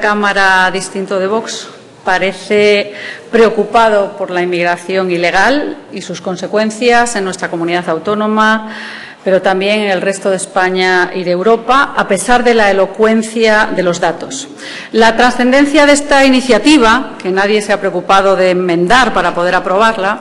Cámara, distinto de Vox, parece preocupado por la inmigración ilegal y sus consecuencias en nuestra comunidad autónoma, pero también en el resto de España y de Europa, a pesar de la elocuencia de los datos. La trascendencia de esta iniciativa, que nadie se ha preocupado de enmendar para poder aprobarla,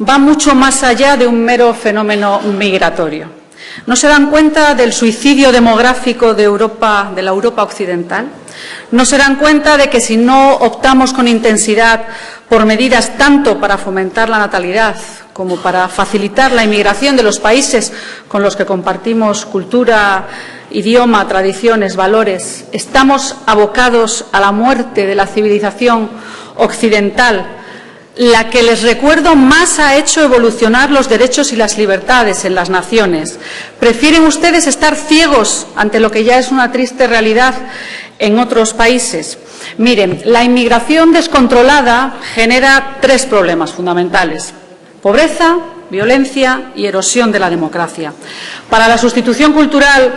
va mucho más allá de un mero fenómeno migratorio. ¿No se dan cuenta del suicidio demográfico de Europa, de la Europa occidental? ¿No se dan cuenta de que si no optamos con intensidad por medidas tanto para fomentar la natalidad como para facilitar la inmigración de los países con los que compartimos cultura, idioma, tradiciones, valores, estamos abocados a la muerte de la civilización occidental, la que, les recuerdo, más ha hecho evolucionar los derechos y las libertades en las naciones? ¿Prefieren ustedes estar ciegos ante lo que ya es una triste realidad en otros países? Miren, la inmigración descontrolada genera tres problemas fundamentales: pobreza, violencia y erosión de la democracia. Para la sustitución cultural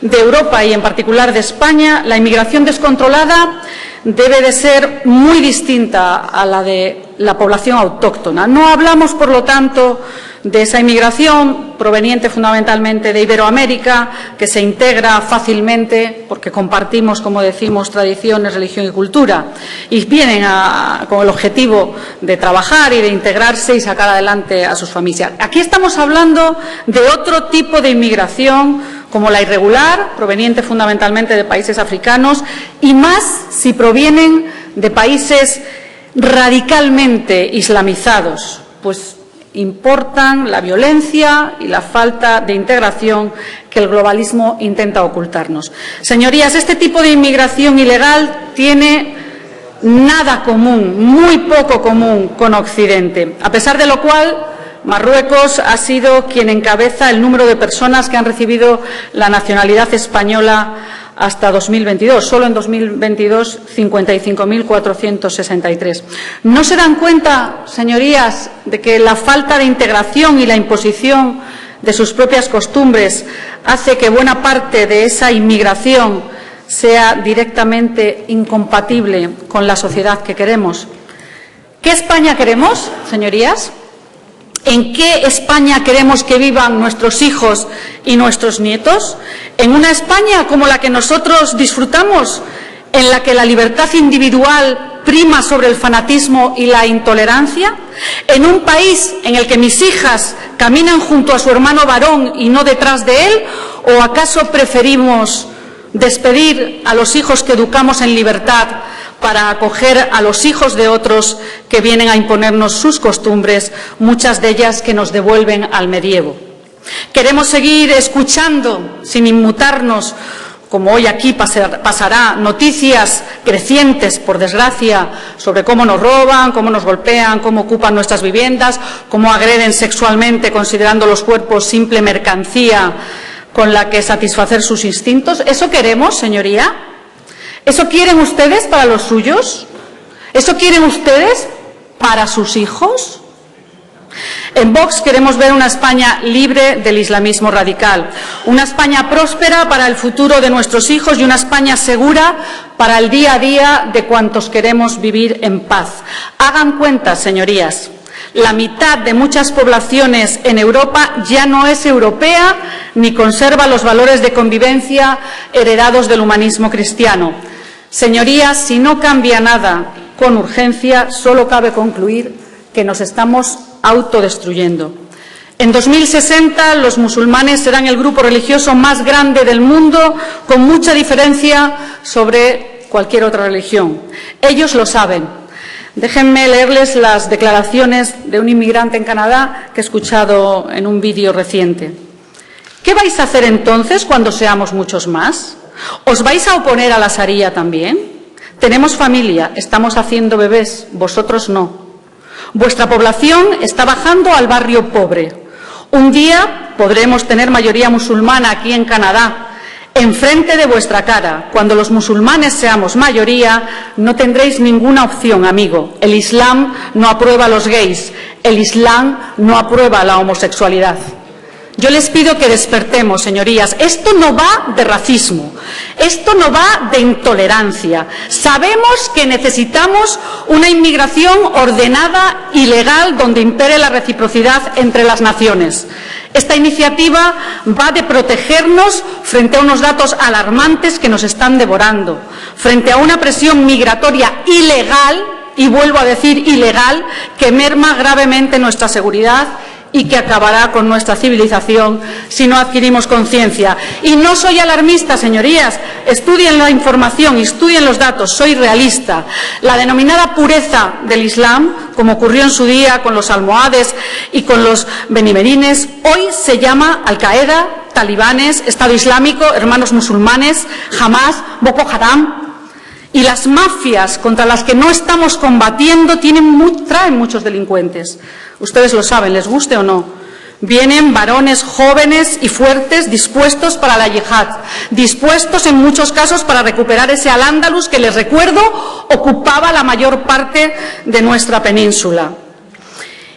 de Europa y en particular de España, la inmigración descontrolada debe de ser muy distinta a la de la población autóctona. No hablamos, por lo tanto, de esa inmigración proveniente fundamentalmente de Iberoamérica, que se integra fácilmente porque compartimos, como decimos, tradiciones, religión y cultura, y vienen con el objetivo de trabajar y de integrarse y sacar adelante a sus familias. Aquí estamos hablando de otro tipo de inmigración, como la irregular, proveniente fundamentalmente de países africanos, y más si provienen de países radicalmente islamizados, pues importan la violencia y la falta de integración que el globalismo intenta ocultarnos. Señorías, este tipo de inmigración ilegal tiene nada común, muy poco común con Occidente, a pesar de lo cual Marruecos ha sido quien encabeza el número de personas que han recibido la nacionalidad española hasta 2022. Solo en 2022, 55.463. ¿No se dan cuenta, señorías, de que la falta de integración y la imposición de sus propias costumbres hace que buena parte de esa inmigración sea directamente incompatible con la sociedad que queremos? ¿Qué España queremos, señorías? ¿En qué España queremos que vivan nuestros hijos y nuestros nietos? ¿En una España como la que nosotros disfrutamos, en la que la libertad individual prima sobre el fanatismo y la intolerancia? ¿En un país en el que mis hijas caminan junto a su hermano varón y no detrás de él? ¿O acaso preferimos despedir a los hijos que educamos en libertad para acoger a los hijos de otros que vienen a imponernos sus costumbres, muchas de ellas que nos devuelven al medievo? Queremos seguir escuchando, sin inmutarnos, como hoy aquí pasará, noticias crecientes, por desgracia, sobre cómo nos roban, cómo nos golpean, cómo ocupan nuestras viviendas, cómo agreden sexualmente, considerando los cuerpos simple mercancía con la que satisfacer sus instintos. ¿Eso queremos, señoría? ¿Eso quieren ustedes para los suyos? ¿Eso quieren ustedes para sus hijos? En Vox queremos ver una España libre del islamismo radical, una España próspera para el futuro de nuestros hijos y una España segura para el día a día de cuantos queremos vivir en paz. Hagan cuenta, señorías. La mitad de muchas poblaciones en Europa ya no es europea ni conserva los valores de convivencia heredados del humanismo cristiano. Señorías, si no cambia nada con urgencia, solo cabe concluir que nos estamos autodestruyendo. En 2060 los musulmanes serán el grupo religioso más grande del mundo, con mucha diferencia sobre cualquier otra religión. Ellos lo saben. Déjenme leerles las declaraciones de un inmigrante en Canadá que he escuchado en un vídeo reciente. ¿Qué vais a hacer entonces cuando seamos muchos más? ¿Os vais a oponer a la Sharia también? Tenemos familia, estamos haciendo bebés, vosotros no. Vuestra población está bajando al barrio pobre. Un día podremos tener mayoría musulmana aquí en Canadá, enfrente de vuestra cara. Cuando los musulmanes seamos mayoría, no tendréis ninguna opción, amigo. El Islam no aprueba a los gays, el Islam no aprueba la homosexualidad. Yo les pido que despertemos, señorías. Esto no va de racismo, esto no va de intolerancia. Sabemos que necesitamos una inmigración ordenada y legal donde impere la reciprocidad entre las naciones. Esta iniciativa va de protegernos frente a unos datos alarmantes que nos están devorando, frente a una presión migratoria ilegal, y vuelvo a decir ilegal, que merma gravemente nuestra seguridad y que acabará con nuestra civilización si no adquirimos conciencia. Y no soy alarmista, señorías, estudien la información, estudien los datos, soy realista. La denominada pureza del Islam, como ocurrió en su día con los almohades y con los benimerines, hoy se llama Al-Qaeda, talibanes, Estado Islámico, hermanos musulmanes, Hamas, Boko Haram. Y las mafias contra las que no estamos combatiendo traen muchos delincuentes. Ustedes lo saben, les guste o no. Vienen varones jóvenes y fuertes dispuestos para la yihad, dispuestos en muchos casos para recuperar ese Al-Ándalus que, les recuerdo, ocupaba la mayor parte de nuestra península.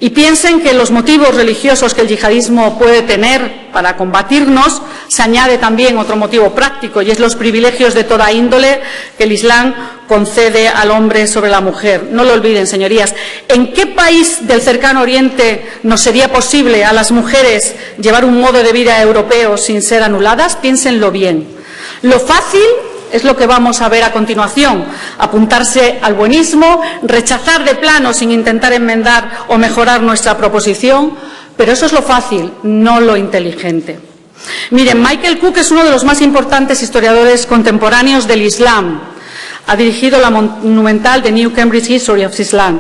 Y piensen que los motivos religiosos que el yihadismo puede tener para combatirnos, se añade también otro motivo práctico, y es los privilegios de toda índole que el Islam concede al hombre sobre la mujer. No lo olviden, señorías. ¿En qué país del cercano Oriente nos sería posible a las mujeres llevar un modo de vida europeo sin ser anuladas? Piénsenlo bien. Lo fácil es lo que vamos a ver a continuación: apuntarse al buenismo, rechazar de plano sin intentar enmendar o mejorar nuestra proposición, pero eso es lo fácil, no lo inteligente. Miren, Michael Cook es uno de los más importantes historiadores contemporáneos del Islam. Ha dirigido la monumental The New Cambridge History of Islam,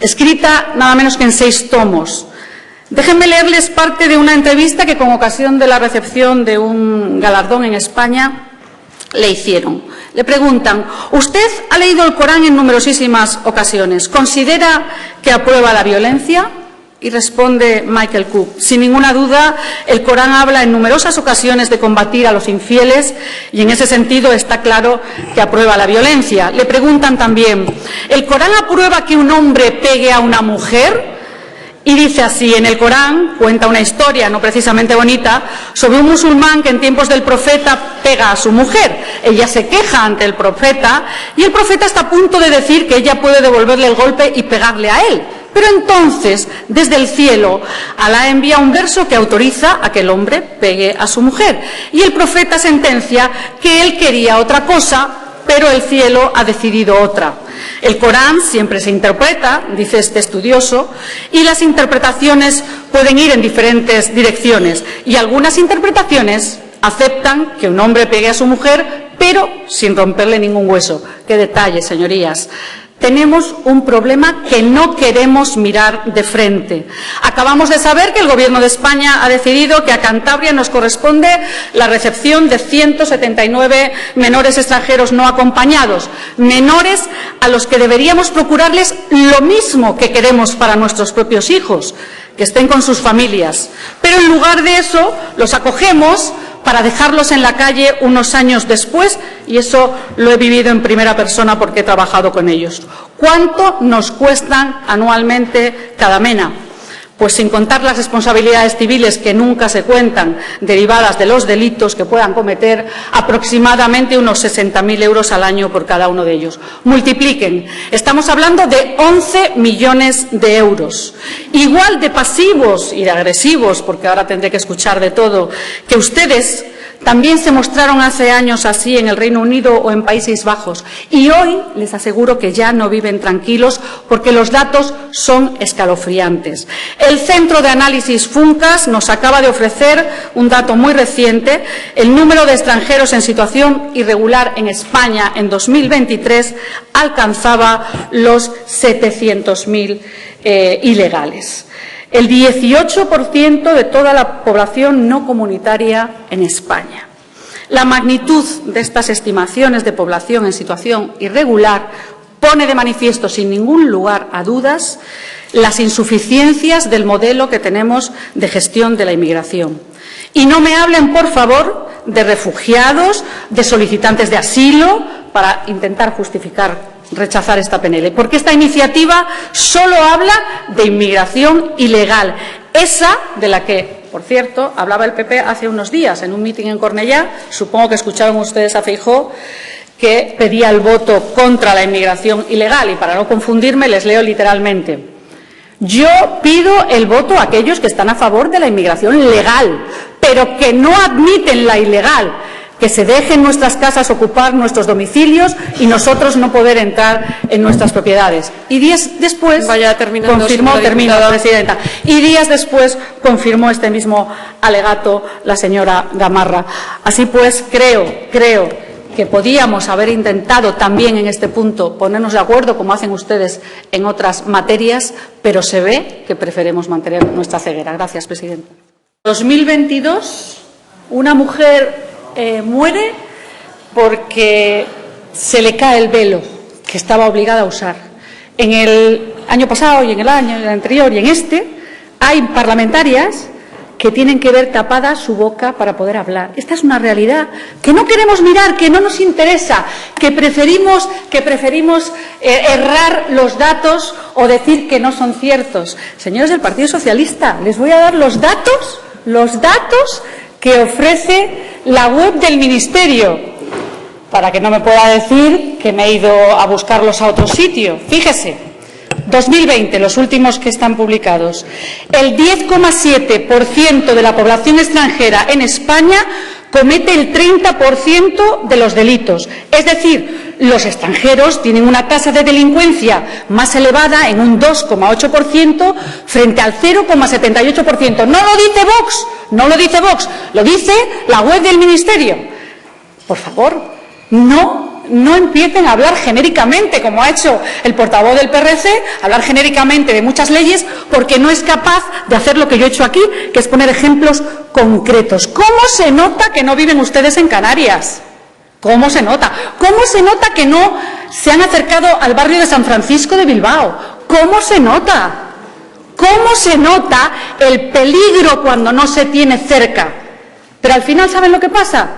escrita nada menos que en 6 tomos. Déjenme leerles parte de una entrevista que, con ocasión de la recepción de un galardón en España, le hicieron. Le preguntan: ¿usted ha leído el Corán en numerosísimas ocasiones? ¿Considera que aprueba la violencia? Y responde Michael Cook: sin ninguna duda, el Corán habla en numerosas ocasiones de combatir a los infieles, y en ese sentido está claro que aprueba la violencia. Le preguntan también: ¿el Corán aprueba que un hombre pegue a una mujer? Y dice así: en el Corán cuenta una historia no precisamente bonita sobre un musulmán que en tiempos del profeta pega a su mujer. Ella se queja ante el profeta y el profeta está a punto de decir que ella puede devolverle el golpe y pegarle a él. Pero entonces, desde el cielo, Alá envía un verso que autoriza a que el hombre pegue a su mujer. Y el profeta sentencia que él quería otra cosa, pero el cielo ha decidido otra. El Corán siempre se interpreta, dice este estudioso, y las interpretaciones pueden ir en diferentes direcciones. Y algunas interpretaciones aceptan que un hombre pegue a su mujer, pero sin romperle ningún hueso. ¡Qué detalle, señorías! Tenemos un problema que no queremos mirar de frente. Acabamos de saber que el Gobierno de España ha decidido que a Cantabria nos corresponde la recepción de 179 menores extranjeros no acompañados, menores a los que deberíamos procurarles lo mismo que queremos para nuestros propios hijos, que estén con sus familias. Pero en lugar de eso, los acogemos para dejarlos en la calle unos años después, y eso lo he vivido en primera persona porque he trabajado con ellos. ¿Cuánto nos cuestan anualmente cada mena? Pues sin contar las responsabilidades civiles que nunca se cuentan, derivadas de los delitos que puedan cometer, aproximadamente unos 60.000 euros al año por cada uno de ellos. Multipliquen. Estamos hablando de 11 millones de euros. Igual de pasivos y de agresivos, porque ahora tendré que escuchar de todo, que ustedes también se mostraron hace años así en el Reino Unido o en Países Bajos, y hoy les aseguro que ya no viven tranquilos porque los datos son escalofriantes. El Centro de Análisis Funcas nos acaba de ofrecer un dato muy reciente: el número de extranjeros en situación irregular en España en 2023 alcanzaba los 700.000 ilegales. El 18% de toda la población no comunitaria en España. La magnitud de estas estimaciones de población en situación irregular pone de manifiesto, sin ningún lugar a dudas, las insuficiencias del modelo que tenemos de gestión de la inmigración. Y no me hablen, por favor, de refugiados, de solicitantes de asilo, para intentar rechazar esta PNL, porque esta iniciativa solo habla de inmigración ilegal, esa de la que Por cierto, hablaba el PP hace unos días en un mitin en Cornellá, supongo que escucharon ustedes a Feijóo, que pedía el voto contra la inmigración ilegal, y para no confundirme les leo literalmente. Yo pido el voto a aquellos que están a favor de la inmigración legal, pero que no admiten la ilegal, que se dejen nuestras casas ocupar nuestros domicilios y nosotros no poder entrar en nuestras propiedades. Y días después confirmó, Presidenta, y días después confirmó este mismo alegato la señora Gamarra. Así pues, creo que podíamos haber intentado también en este punto ponernos de acuerdo, como hacen ustedes en otras materias, pero se ve que preferimos mantener nuestra ceguera. Gracias, Presidenta. En 2022, una mujer muere porque se le cae el velo que estaba obligada a usar. En el año pasado y en el año anterior y en este, hay parlamentarias que tienen que ver tapada su boca para poder hablar. Esta es una realidad que no queremos mirar, que no nos interesa, que preferimos errar los datos o decir que no son ciertos. Señores del Partido Socialista, les voy a dar los datos que ofrece la web del Ministerio, para que no me pueda decir que me he ido a buscarlos a otro sitio. Fíjese. 2020, los últimos que están publicados. El 10,7% de la población extranjera en España comete el 30% de los delitos. Es decir, los extranjeros tienen una tasa de delincuencia más elevada, en un 2,8%, frente al 0,78%. No lo dice Vox, lo dice la web del Ministerio. Por favor, no empiecen a hablar genéricamente, como ha hecho el portavoz del PRC, hablar genéricamente de muchas leyes, porque no es capaz de hacer lo que yo he hecho aquí, que es poner ejemplos concretos. ¿Cómo se nota que no viven ustedes en Canarias? ¿Cómo se nota? ¿Cómo se nota que no se han acercado al barrio de San Francisco de Bilbao? ¿Cómo se nota? ¿Cómo se nota el peligro cuando no se tiene cerca? Pero al final, ¿saben lo que pasa?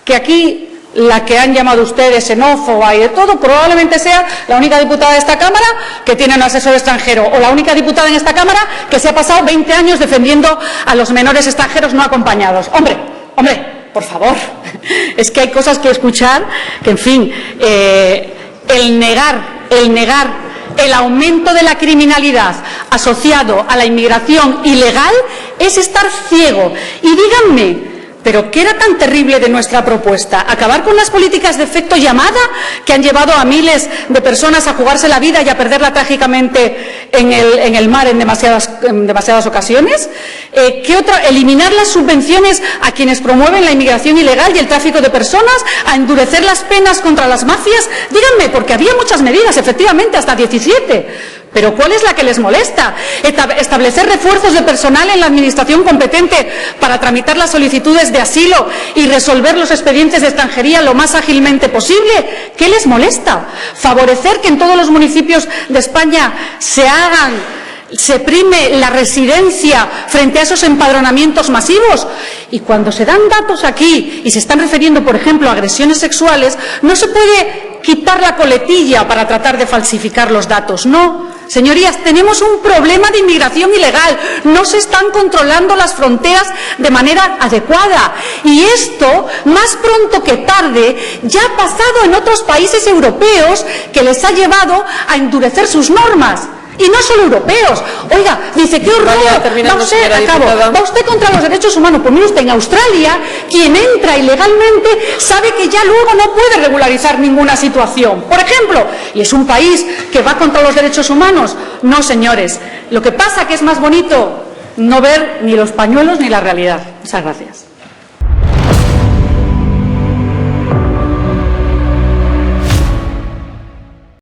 Que aquí la que han llamado ustedes xenófoba y de todo, probablemente sea la única diputada de esta Cámara que tiene un asesor extranjero, o la única diputada en esta Cámara que se ha pasado 20 años defendiendo a los menores extranjeros no acompañados. Hombre, por favor, es que hay cosas que escuchar que, en fin, el negar el aumento de la criminalidad asociado a la inmigración ilegal es estar ciego. Y díganme, ¿pero qué era tan terrible de nuestra propuesta? ¿Acabar con las políticas de efecto llamada que han llevado a miles de personas a jugarse la vida y a perderla trágicamente en el mar en demasiadas ocasiones? ¿Qué otra? ¿Eliminar las subvenciones a quienes promueven la inmigración ilegal y el tráfico de personas? ¿A endurecer las penas contra las mafias? Díganme, porque había muchas medidas, efectivamente, hasta 17. ¿Pero cuál es la que les molesta? ¿Establecer refuerzos de personal en la administración competente para tramitar las solicitudes de asilo y resolver los expedientes de extranjería lo más ágilmente posible? ¿Qué les molesta? ¿Favorecer que en todos los municipios de España se prime la residencia frente a esos empadronamientos masivos? Y cuando se dan datos aquí y se están refiriendo, por ejemplo, a agresiones sexuales, no se puede quitar la coletilla para tratar de falsificar los datos. No, señorías, tenemos un problema de inmigración ilegal. No se están controlando las fronteras de manera adecuada. Y esto, más pronto que tarde, ya ha pasado en otros países europeos que les ha llevado a endurecer sus normas. Y no solo europeos. Oiga, dice, qué horror, va usted contra los derechos humanos. Pues mire usted, en Australia, quien entra ilegalmente sabe que ya luego no puede regularizar ninguna situación, por ejemplo, y es un país que va contra los derechos humanos. No, señores, lo que pasa que es más bonito no ver ni los pañuelos ni la realidad. Muchas gracias.